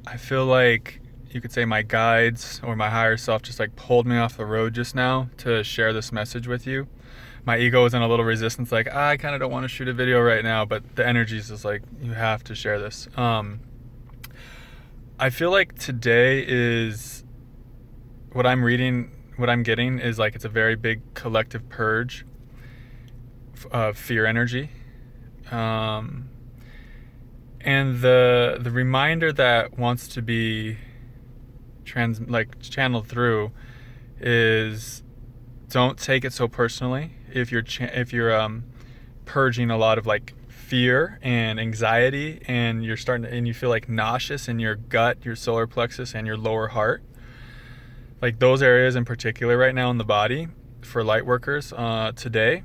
I feel like you could say my guides or my higher self just like pulled me off the road just now to share this message with you. My ego was in a little resistance, like, I kind of don't want to shoot a video right now, but the energy is just like, you have to share this. I feel like today is what I'm reading, what I'm getting is like it's a very big collective purge of fear energy. Um, and the reminder that wants to be channeled through is don't take it so personally. If you're purging a lot of like fear and anxiety, and you're starting to, and you feel like nauseous in your gut, your solar plexus, and your lower heart, like those areas in particular right now in the body for light workers today.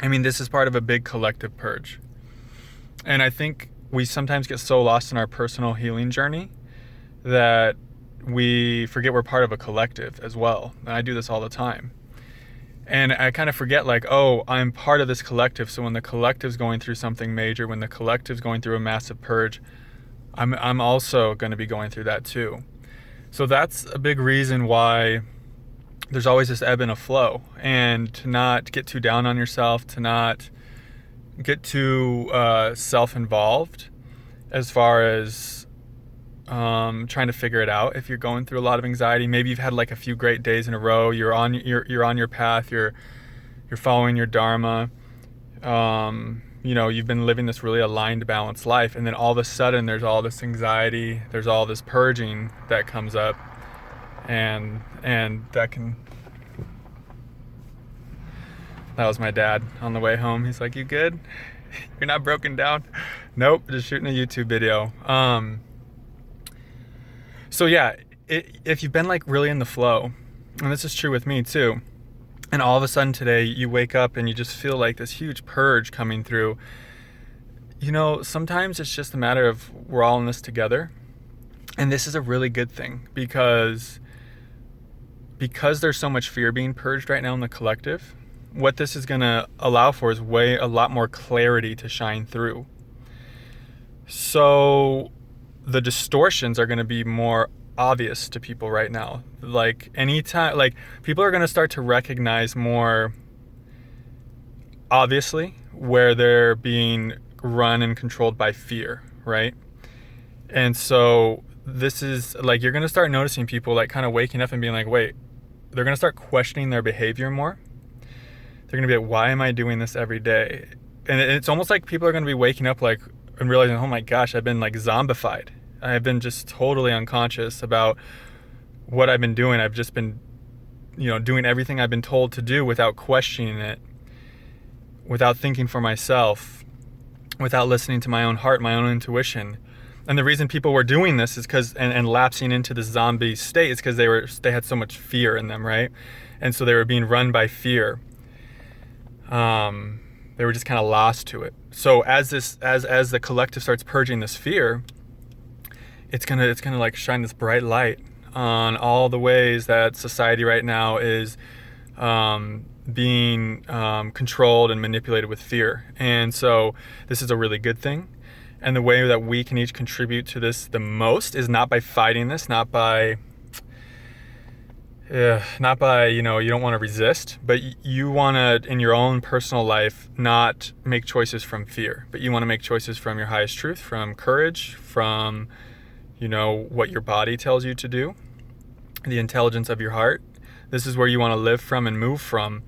I mean, this is part of a big collective purge, and I think we sometimes get so lost in our personal healing journey that we forget we're part of a collective as well. And I do this all the time. And I kind of forget, like, oh, I'm part of this collective. So when the collective's going through something major, when the collective's going through a massive purge, I'm also going to be going through that too. So that's a big reason why there's always this ebb and a flow, and to not get too down on yourself, to not get too self-involved as far as trying to figure it out. If you're going through a lot of anxiety, maybe you've had like a few great days in a row, you're on your path, you're following your dharma, you've been living this really aligned, balanced life, and then all of a sudden there's all this anxiety, there's all this purging that comes up, and that was my dad on the way home. He's like, "You good? You're not broken down?" Nope, just shooting a YouTube video. So yeah, if you've been like really in the flow, and this is true with me too, and all of a sudden today you wake up and you just feel like this huge purge coming through, sometimes it's just a matter of we're all in this together. And this is a really good thing because there's so much fear being purged right now in the collective. What this is going to allow for is a lot more clarity to shine through. So the distortions are going to be more obvious to people right now. Like anytime, like people are going to start to recognize more obviously where they're being run and controlled by fear, right? And so this is like, you're going to start noticing people like kind of waking up and being like, wait, they're going to start questioning their behavior more. They're going to be like, why am I doing this every day? And it's almost like people are going to be waking up like and realizing, oh my gosh, I've been like zombified. I've been just totally unconscious about what I've been doing. I've just been, doing everything I've been told to do without questioning it, without thinking for myself, without listening to my own heart, my own intuition. And the reason people were doing this is because, and lapsing into the zombie state, is because they had so much fear in them, right? And so they were being run by fear. They were just kind of lost to it. So as the collective starts purging this fear, it's gonna like shine this bright light on all the ways that society right now is being controlled and manipulated with fear. And so this is a really good thing. And the way that we can each contribute to this the most is not by fighting this, not by you don't want to resist, but you want to, in your own personal life, not make choices from fear, but you want to make choices from your highest truth, from courage, from, what your body tells you to do, the intelligence of your heart. This is where you want to live from and move from.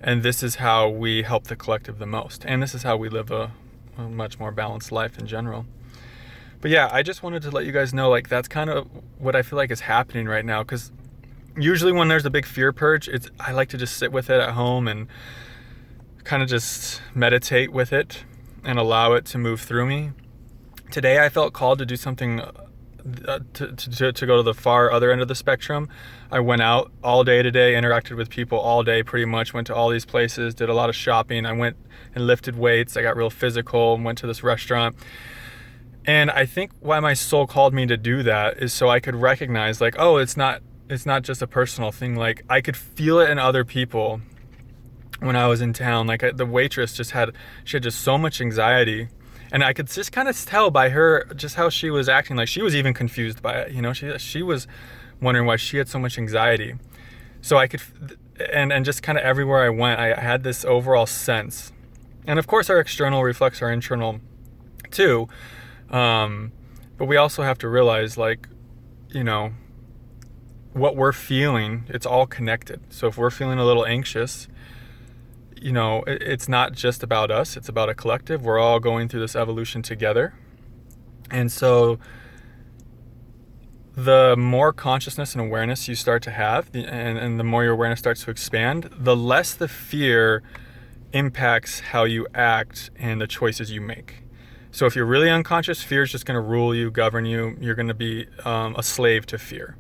And this is how we help the collective the most. And this is how we live a much more balanced life in general. But yeah, I just wanted to let you guys know, like, that's kind of what I feel like is happening right now. Because usually when there's a big fear purge, I like to just sit with it at home and kind of just meditate with it and allow it to move through me. Today I felt called to do something to go to the far other end of the spectrum. I went out all day today, interacted with people all day pretty much, went to all these places, did a lot of shopping. I went and lifted weights. I got real physical and went to this restaurant. And I think why my soul called me to do that is so I could recognize, like, oh, it's not just a personal thing. Like, I could feel it in other people when I was in town. Like, the waitress she had just so much anxiety. And I could just kind of tell by her just how she was acting, like she was even confused by it. You know, she was wondering why she had so much anxiety. So I could, and just kind of everywhere I went, I had this overall sense. And of course our external reflects our internal too. But we also have to realize, like, you know, what we're feeling, it's all connected. So if we're feeling a little anxious, you know, it's not just about us, it's about a collective. We're all going through this evolution together. And so the more consciousness and awareness you start to have, and the more your awareness starts to expand, the less the fear impacts how you act and the choices you make. So if you're really unconscious, fear is just going to rule you, govern you. You're going to be a slave to fear.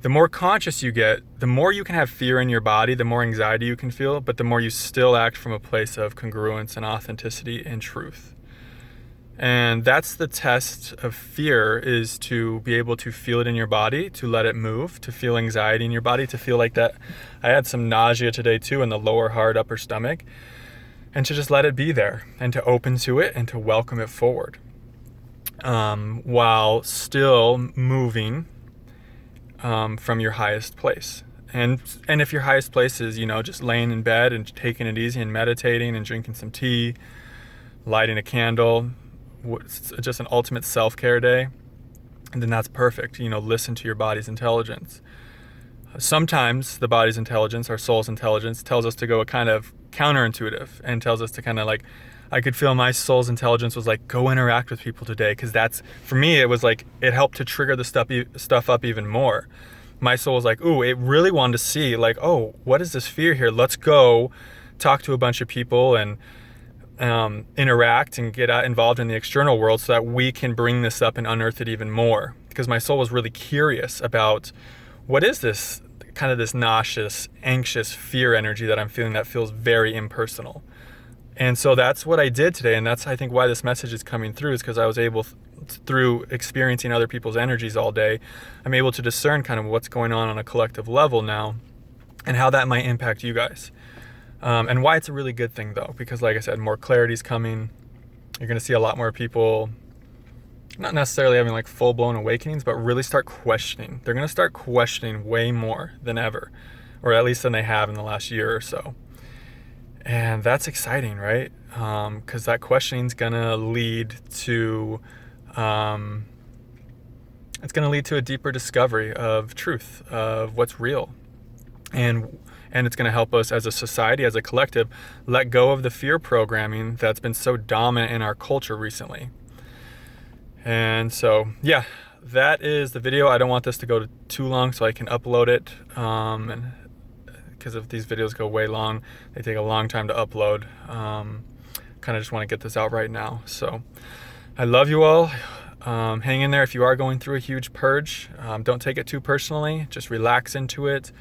The more conscious you get, the more you can have fear in your body, the more anxiety you can feel, but the more you still act from a place of congruence and authenticity and truth. And that's the test of fear, is to be able to feel it in your body, to let it move, to feel anxiety in your body, to feel like that. I had some nausea today too in the lower heart, upper stomach, and to just let it be there and to open to it and to welcome it forward, while still moving from your highest place. And if your highest place is, you know, just laying in bed and taking it easy and meditating and drinking some tea, lighting a candle, just an ultimate self-care day, and then that's perfect. You know, listen to your body's intelligence. Sometimes the body's intelligence, our soul's intelligence, tells us to go a kind of counterintuitive and tells us to kind of like, I could feel my soul's intelligence was like, go interact with people today. Because that's, for me, it was like, it helped to trigger the stuff up even more. My soul was like, ooh, it really wanted to see, like, oh, what is this fear here? Let's go talk to a bunch of people and interact and get involved in the external world so that we can bring this up and unearth it even more. Because my soul was really curious about, what is this kind of this nauseous, anxious fear energy that I'm feeling that feels very impersonal. And so that's what I did today. And that's, I think, why this message is coming through, is because I was able, through experiencing other people's energies all day, I'm able to discern kind of what's going on a collective level now and how that might impact you guys. And why it's a really good thing, though, because like I said, more clarity is coming. You're going to see a lot more people not necessarily having like full-blown awakenings, but really start questioning. They're going to start questioning way more than ever, or at least than they have in the last year or so. And that's exciting, right? Because that questioning is going to lead to, it's going to lead to a deeper discovery of truth, of what's real. And it's going to help us as a society, as a collective, let go of the fear programming that's been so dominant in our culture recently. And so, yeah, that is the video. I don't want this to go too long so I can upload it. And because if these videos go way long, they take a long time to upload. Kind of just want to get this out right now. So I love you all. Hang in there if you are going through a huge purge. Don't take it too personally. Just relax into it.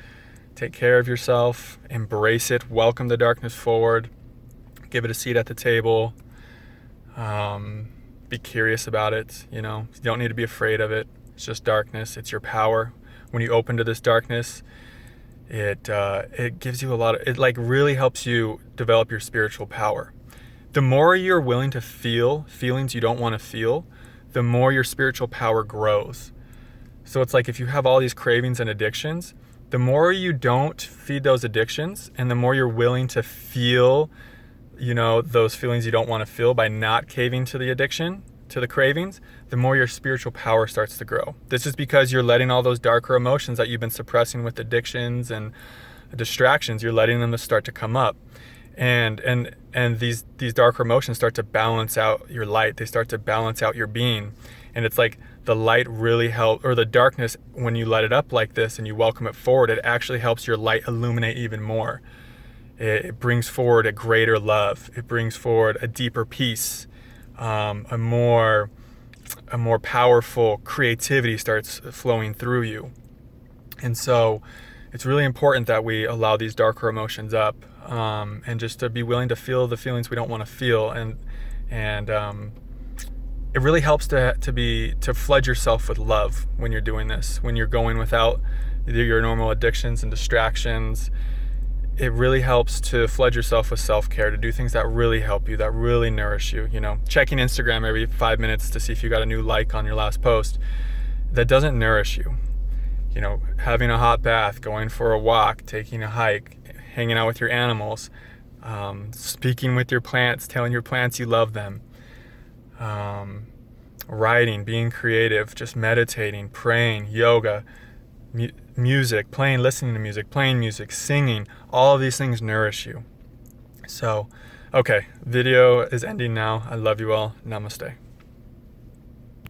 Take care of yourself. Embrace it. Welcome the darkness forward. Give it a seat at the table. Be curious about it. You know, you don't need to be afraid of it. It's just darkness. It's your power. When you open to this darkness, it gives you a lot of, it like really helps you develop your spiritual power. The more you're willing to feel feelings you don't want to feel, the more your spiritual power grows. So it's like if you have all these cravings and addictions, the more you don't feed those addictions and the more you're willing to feel, you know, those feelings you don't want to feel by not caving to the addiction, to the cravings, the more your spiritual power starts to grow. This is because you're letting all those darker emotions that you've been suppressing with addictions and distractions, you're letting them start to come up. And these darker emotions start to balance out your light. They start to balance out your being. And it's like the light really helps, or the darkness, when you let it up like this and you welcome it forward, it actually helps your light illuminate even more. It brings forward a greater love. It brings forward a deeper peace. A more powerful creativity starts flowing through you. And so it's really important that we allow these darker emotions up, and just to be willing to feel the feelings we don't want to feel. And it really helps to flood yourself with love when you're doing this, when you're going without your normal addictions and distractions. it really helps to flood yourself with self-care, to do things that really help you, that really nourish you. You know, checking Instagram every 5 minutes to see if you got a new like on your last post, that doesn't nourish you. You know, having a hot bath, going for a walk, taking a hike, hanging out with your animals, speaking with your plants, telling your plants you love them, writing, being creative, just meditating, praying, yoga, music, listening to music, playing music, singing, all of these things nourish you. So, okay, video is ending now. I love you all. Namaste.